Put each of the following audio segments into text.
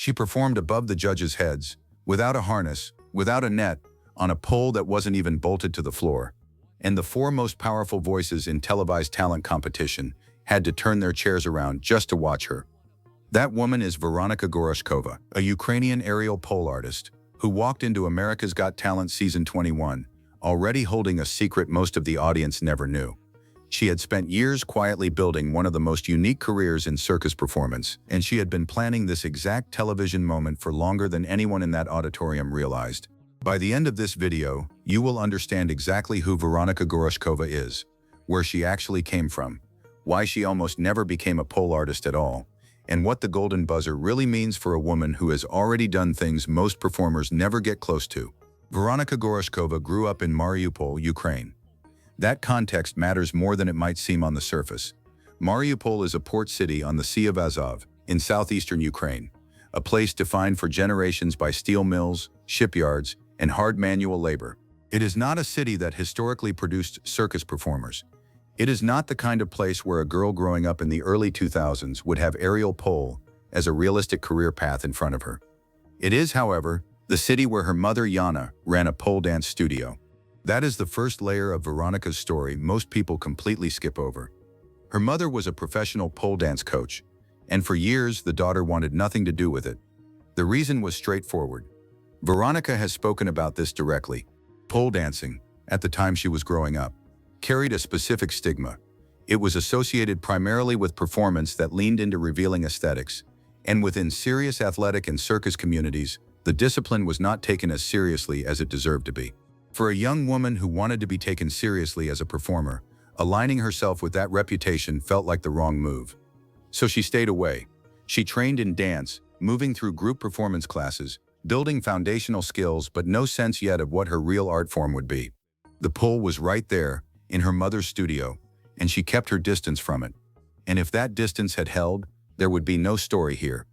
She performed above the judges' heads, without a harness, without a net, on a pole that wasn't even bolted to the floor. And the four most powerful voices in televised talent competition had to turn their chairs around just to watch her. That woman is Veronika Goroshkova, a Ukrainian aerial pole artist, who walked into America's Got Talent Season 21, already holding a secret most of the audience never knew. She had spent years quietly building one of the most unique careers in circus performance, and she had been planning this exact television moment for longer than anyone in that auditorium realized. By the end of this video, you will understand exactly who Veronika Goroshkova is, where she actually came from, why she almost never became a pole artist at all, and what the golden buzzer really means for a woman who has already done things most performers never get close to. Veronika Goroshkova grew up in Mariupol, Ukraine. That context matters more than it might seem on the surface. Mariupol is a port city on the Sea of Azov, in southeastern Ukraine, a place defined for generations by steel mills, shipyards, and hard manual labor. It is not a city that historically produced circus performers. It is not the kind of place where a girl growing up in the early 2000s would have aerial pole as a realistic career path in front of her. It is, however, the city where her mother Yana ran a pole dance studio. That is the first layer of Veronika's story most people completely skip over. Her mother was a professional pole dance coach, and for years the daughter wanted nothing to do with it. The reason was straightforward. Veronika has spoken about this directly. Pole dancing, at the time she was growing up, carried a specific stigma. It was associated primarily with performance that leaned into revealing aesthetics, and within serious athletic and circus communities, the discipline was not taken as seriously as it deserved to be. For a young woman who wanted to be taken seriously as a performer, aligning herself with that reputation felt like the wrong move. So she stayed away. She trained in dance, moving through group performance classes, building foundational skills but no sense yet of what her real art form would be. The pole was right there, in her mother's studio, and she kept her distance from it. And if that distance had held, there would be no story here.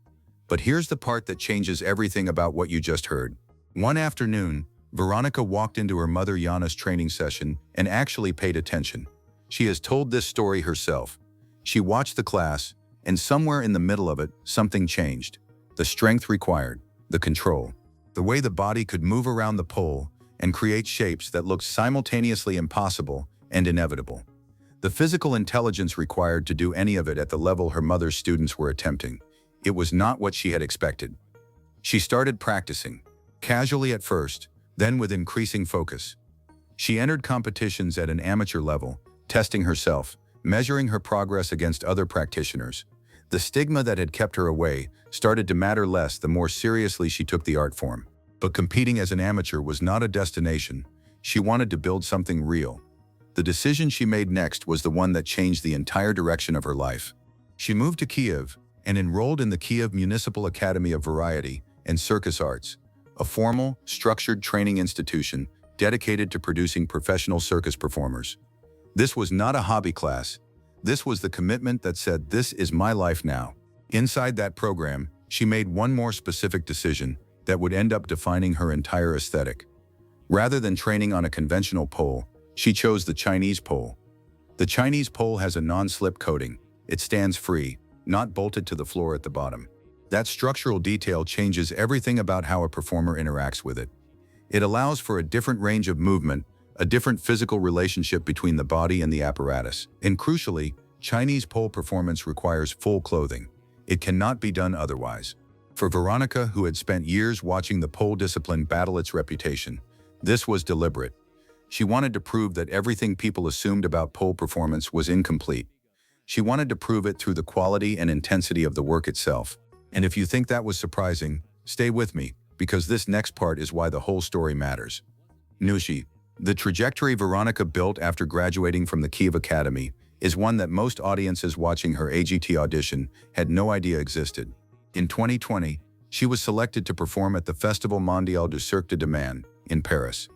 But here's the part that changes everything about what you just heard. One afternoon, Veronika walked into her mother Yana's training session and actually paid attention. She has told this story herself. She watched the class, and somewhere in the middle of it, something changed. The strength required, the control, the way the body could move around the pole and create shapes that looked simultaneously impossible and inevitable. The physical intelligence required to do any of it at the level her mother's students were attempting. It was not what she had expected. She started practicing, casually at first, then with increasing focus. She entered competitions at an amateur level, testing herself, measuring her progress against other practitioners. The stigma that had kept her away started to matter less the more seriously she took the art form. But competing as an amateur was not a destination. She wanted to build something real. The decision she made next was the one that changed the entire direction of her life. She moved to Kyiv and enrolled in the Kyiv Municipal Academy of Variety and Circus Arts, a formal, structured training institution dedicated to producing professional circus performers. This was not a hobby class. This was the commitment that said, "This is my life now." Inside that program, she made one more specific decision that would end up defining her entire aesthetic. Rather than training on a conventional pole, she chose the Chinese pole. The Chinese pole has a non-slip coating. It stands free, not bolted to the floor at the bottom. That structural detail changes everything about how a performer interacts with it. It allows for a different range of movement, a different physical relationship between the body and the apparatus. And crucially, Chinese pole performance requires full clothing. It cannot be done otherwise. For Veronika, who had spent years watching the pole discipline battle its reputation, this was deliberate. She wanted to prove that everything people assumed about pole performance was incomplete. She wanted to prove it through the quality and intensity of the work itself. And if you think that was surprising, stay with me, because this next part is why the whole story matters. Nushi, the trajectory Veronika built after graduating from the Kyiv Academy, is one that most audiences watching her AGT audition had no idea existed. In 2020, she was selected to perform at the Festival Mondial du Cirque de Demain in Paris.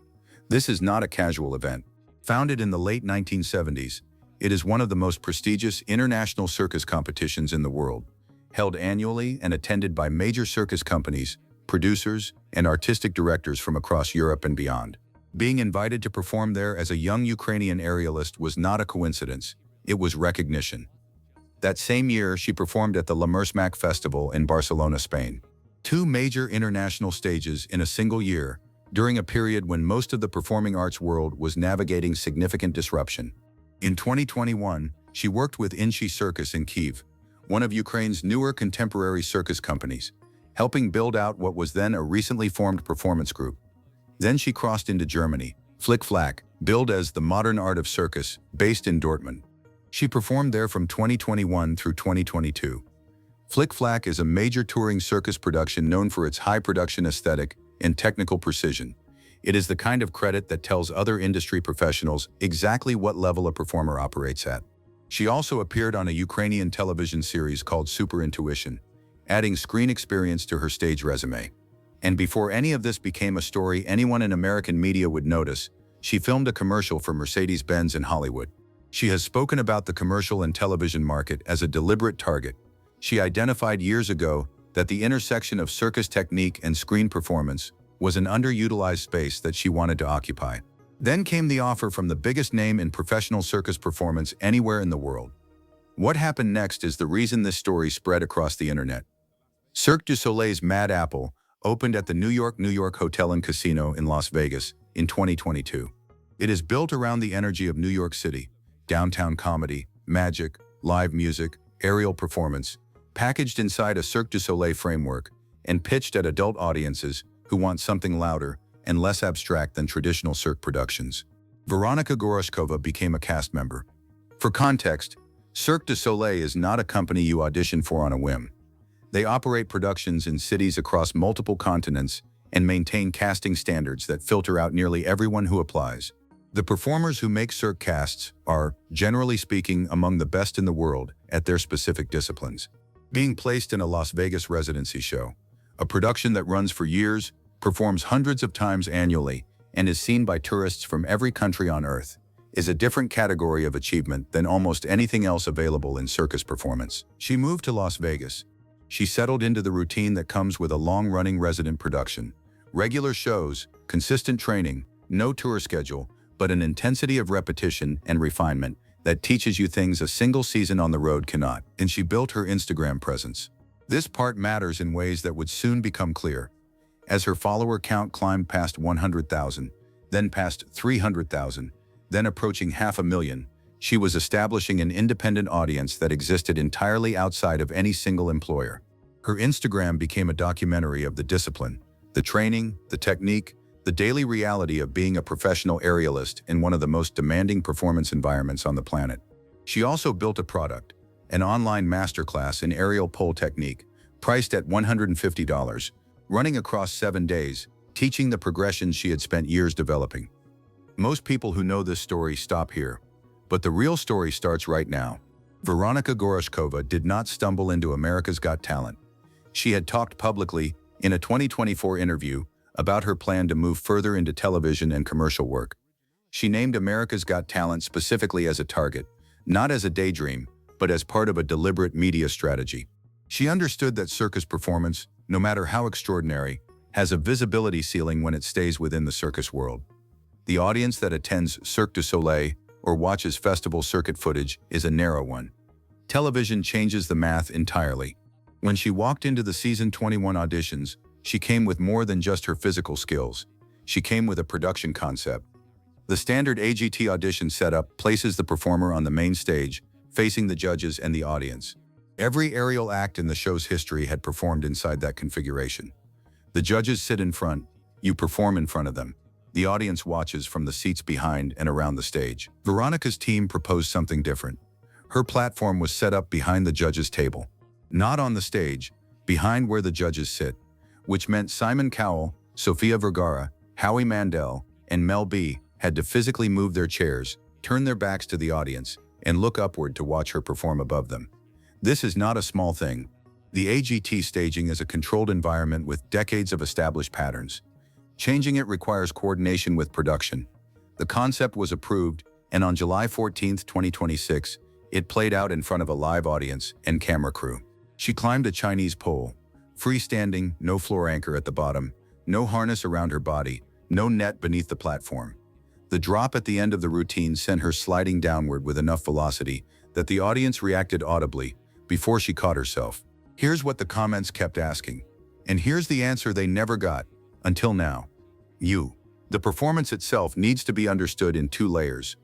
This is not a casual event. Founded in the late 1970s, it is one of the most prestigious international circus competitions in the world, held annually and attended by major circus companies, producers, and artistic directors from across Europe and beyond. Being invited to perform there as a young Ukrainian aerialist was not a coincidence, it was recognition. That same year, she performed at the La Mersmac Festival in Barcelona, Spain. 2 major international stages in a single year, during a period when most of the performing arts world was navigating significant disruption. In 2021, she worked with Inchi Circus in Kyiv, one of Ukraine's newer contemporary circus companies, helping build out what was then a recently formed performance group. Then she crossed into Germany, Flick Flack, billed as the modern art of circus, based in Dortmund. She performed there from 2021 through 2022. Flick Flack is a major touring circus production known for its high production aesthetic and technical precision. It is the kind of credit that tells other industry professionals exactly what level a performer operates at. She also appeared on a Ukrainian television series called Super Intuition, adding screen experience to her stage resume. And before any of this became a story anyone in American media would notice, she filmed a commercial for Mercedes-Benz in Hollywood. She has spoken about the commercial and television market as a deliberate target. She identified years ago that the intersection of circus technique and screen performance was an underutilized space that she wanted to occupy. Then came the offer from the biggest name in professional circus performance anywhere in the world. What happened next is the reason this story spread across the internet. Cirque du Soleil's Mad Apple opened at the New York Hotel and Casino in Las Vegas in 2022. It is built around the energy of New York City, downtown comedy, magic, live music, aerial performance, packaged inside a Cirque du Soleil framework and pitched at adult audiences who want something louder and less abstract than traditional Cirque productions. Veronika Goroshkova became a cast member. For context, Cirque du Soleil is not a company you audition for on a whim. They operate productions in cities across multiple continents and maintain casting standards that filter out nearly everyone who applies. The performers who make Cirque casts are, generally speaking, among the best in the world at their specific disciplines. Being placed in a Las Vegas residency show, a production that runs for years, performs hundreds of times annually, and is seen by tourists from every country on Earth, is a different category of achievement than almost anything else available in circus performance. She moved to Las Vegas. She settled into the routine that comes with a long-running resident production. Regular shows, consistent training, no tour schedule, but an intensity of repetition and refinement that teaches you things a single season on the road cannot. And she built her Instagram presence. This part matters in ways that would soon become clear. As her follower count climbed past 100,000, then past 300,000, then approaching 500,000, she was establishing an independent audience that existed entirely outside of any single employer. Her Instagram became a documentary of the discipline, the training, the technique, the daily reality of being a professional aerialist in one of the most demanding performance environments on the planet. She also built a product, an online masterclass in aerial pole technique, priced at $150, running across 7 days, teaching the progressions she had spent years developing. Most people who know this story stop here, but the real story starts right now. Veronika Goroshkova did not stumble into America's Got Talent. She had talked publicly, in a 2024 interview, about her plan to move further into television and commercial work. She named America's Got Talent specifically as a target, not as a daydream, but as part of a deliberate media strategy. She understood that circus performance, no matter how extraordinary, has a visibility ceiling when it stays within the circus world. The audience that attends Cirque du Soleil or watches festival circuit footage is a narrow one. Television changes the math entirely. When she walked into the season 21 auditions, she came with more than just her physical skills. She came with a production concept. The standard AGT audition setup places the performer on the main stage, facing the judges and the audience. Every aerial act in the show's history had performed inside that configuration. The judges sit in front, you perform in front of them. The audience watches from the seats behind and around the stage. Veronika's team proposed something different. Her platform was set up behind the judges' table. Not on the stage, behind where the judges sit, which meant Simon Cowell, Sofia Vergara, Howie Mandel, and Mel B had to physically move their chairs, turn their backs to the audience, and look upward to watch her perform above them. This is not a small thing. The AGT staging is a controlled environment with decades of established patterns. Changing it requires coordination with production. The concept was approved, and on July 14, 2026, it played out in front of a live audience and camera crew. She climbed a Chinese pole, freestanding, no floor anchor at the bottom, no harness around her body, no net beneath the platform. The drop at the end of the routine sent her sliding downward with enough velocity that the audience reacted audibly before she caught herself. Here's what the comments kept asking. And here's the answer they never got, until now. You. The performance itself needs to be understood in two layers: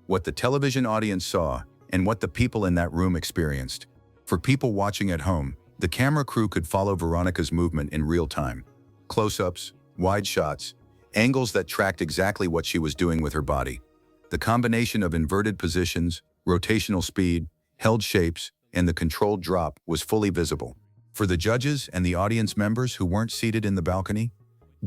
what the television audience saw and what the people in that room experienced. For people watching at home, the camera crew could follow Veronika's movement in real time. Close-ups, wide shots, angles that tracked exactly what she was doing with her body. The combination of inverted positions, rotational speed, held shapes, and the controlled drop was fully visible. For the judges and the audience members who weren't seated in the balcony,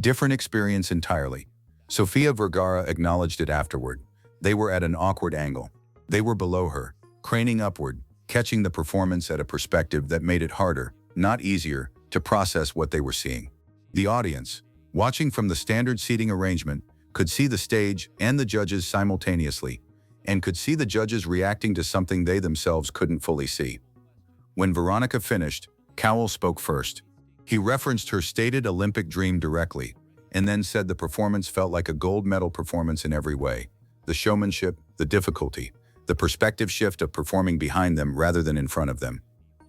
different experience entirely. Sofia Vergara acknowledged it afterward. They were at an awkward angle. They were below her, craning upward, catching the performance at a perspective that made it harder, not easier, to process what they were seeing. The audience, watching from the standard seating arrangement, could see the stage and the judges simultaneously, and could see the judges reacting to something they themselves couldn't fully see. When Veronika finished, Cowell spoke first. He referenced her stated Olympic dream directly, and then said the performance felt like a gold medal performance in every way. The showmanship, the difficulty, the perspective shift of performing behind them rather than in front of them.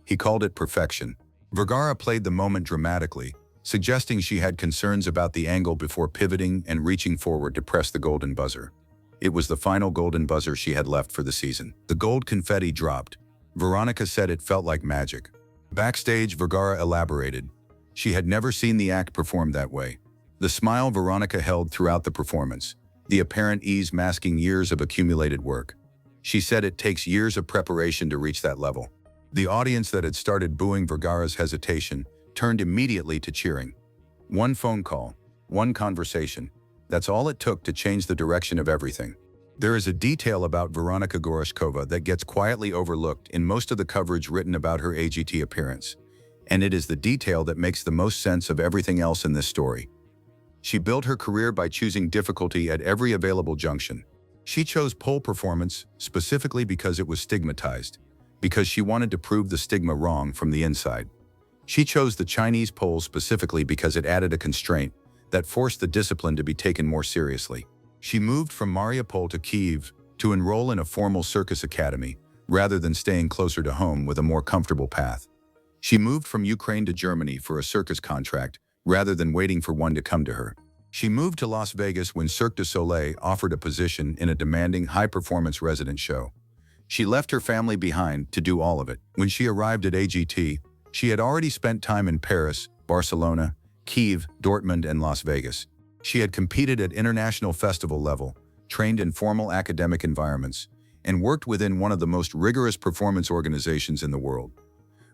He called it perfection. Vergara played the moment dramatically, suggesting she had concerns about the angle before pivoting and reaching forward to press the golden buzzer. It was the final golden buzzer she had left for the season. The gold confetti dropped. Veronika said it felt like magic. Backstage, Vergara elaborated. She had never seen the act performed that way. The smile Veronika held throughout the performance, the apparent ease masking years of accumulated work. She said it takes years of preparation to reach that level. The audience that had started booing Vergara's hesitation turned immediately to cheering. One phone call, one conversation. That's all it took to change the direction of everything. There is a detail about Veronika Goroshkova that gets quietly overlooked in most of the coverage written about her AGT appearance, and it is the detail that makes the most sense of everything else in this story. She built her career by choosing difficulty at every available junction. She chose pole performance specifically because it was stigmatized, because she wanted to prove the stigma wrong from the inside. She chose the Chinese pole specifically because it added a constraint that forced the discipline to be taken more seriously. She moved from Mariupol to Kyiv to enroll in a formal circus academy, rather than staying closer to home with a more comfortable path. She moved from Ukraine to Germany for a circus contract, rather than waiting for one to come to her. She moved to Las Vegas when Cirque du Soleil offered a position in a demanding high-performance resident show. She left her family behind to do all of it. When she arrived at AGT, she had already spent time in Paris, Barcelona, Kyiv, Dortmund, and Las Vegas. She had competed at international festival level, trained in formal academic environments, and worked within one of the most rigorous performance organizations in the world.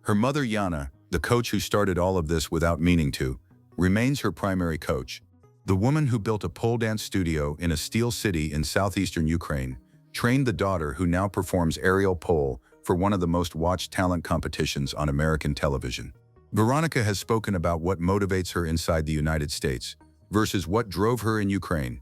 Her mother, Yana, the coach who started all of this without meaning to, remains her primary coach. The woman who built a pole dance studio in a steel city in southeastern Ukraine trained the daughter who now performs aerial pole for one of the most watched talent competitions on American television. Veronika has spoken about what motivates her inside the United States versus what drove her in Ukraine.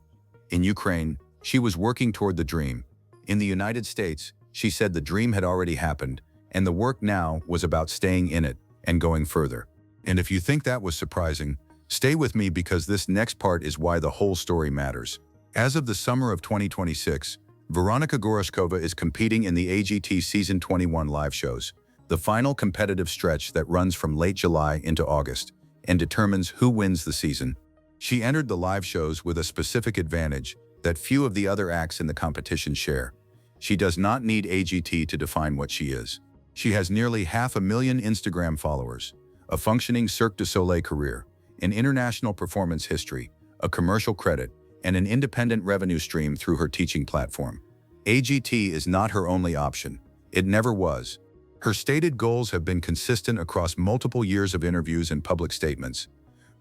In Ukraine, she was working toward the dream. In the United States, she said the dream had already happened, and the work now was about staying in it and going further. And if you think that was surprising, stay with me because this next part is why the whole story matters. As of the summer of 2026, Veronika Goroshkova is competing in the AGT Season 21 live shows, the final competitive stretch that runs from late July into August and determines who wins the season. She entered the live shows with a specific advantage that few of the other acts in the competition share. She does not need AGT to define what she is. She has nearly 500,000 Instagram followers, a functioning Cirque du Soleil career, an international performance history, a commercial credit, and an independent revenue stream through her teaching platform. AGT is not her only option. It never was. Her stated goals have been consistent across multiple years of interviews and public statements.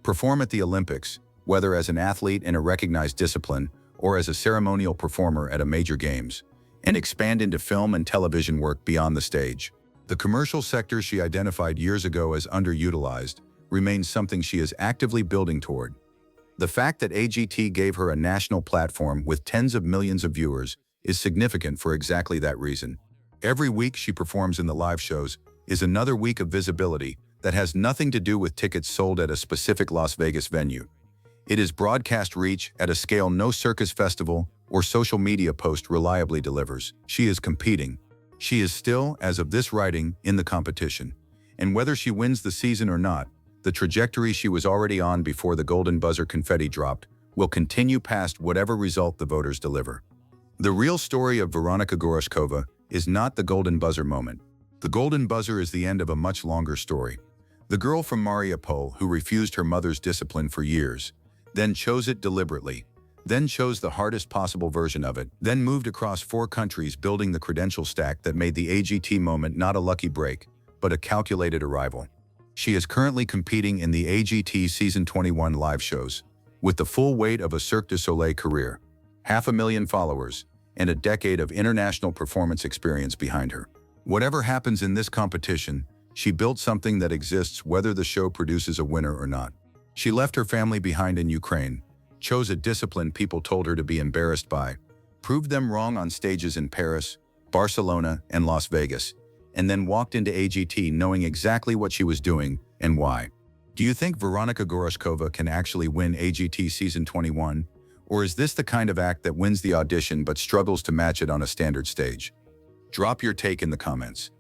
Perform at the Olympics, whether as an athlete in a recognized discipline or as a ceremonial performer at a major games, and expand into film and television work beyond the stage. The commercial sector she identified years ago as underutilized remains something she is actively building toward. The fact that AGT gave her a national platform with tens of millions of viewers is significant for exactly that reason. Every week she performs in the live shows is another week of visibility that has nothing to do with tickets sold at a specific Las Vegas venue. It is broadcast reach at a scale no circus festival or social media post reliably delivers. She is competing. She is still, as of this writing, in the competition. And whether she wins the season or not, The trajectory she was already on before the golden buzzer confetti dropped will continue past whatever result the voters deliver. The real story of Veronika Goroshkova is not the golden buzzer moment. The golden buzzer is the end of a much longer story. The girl from Mariupol who refused her mother's discipline for years, then chose it deliberately, then chose the hardest possible version of it, then moved across 4 countries building the credential stack that made the AGT moment not a lucky break, but a calculated arrival. She is currently competing in the AGT Season 21 live shows, with the full weight of a Cirque du Soleil career, 500,000 followers, and a decade of international performance experience behind her. Whatever happens in this competition, she built something that exists whether the show produces a winner or not. She left her family behind in Ukraine, chose a discipline people told her to be embarrassed by, proved them wrong on stages in Paris, Barcelona, and Las Vegas, and then walked into AGT knowing exactly what she was doing and why. Do you think Veronika Goroshkova can actually win AGT Season 21? Or is this the kind of act that wins the audition but struggles to match it on a standard stage? Drop your take in the comments.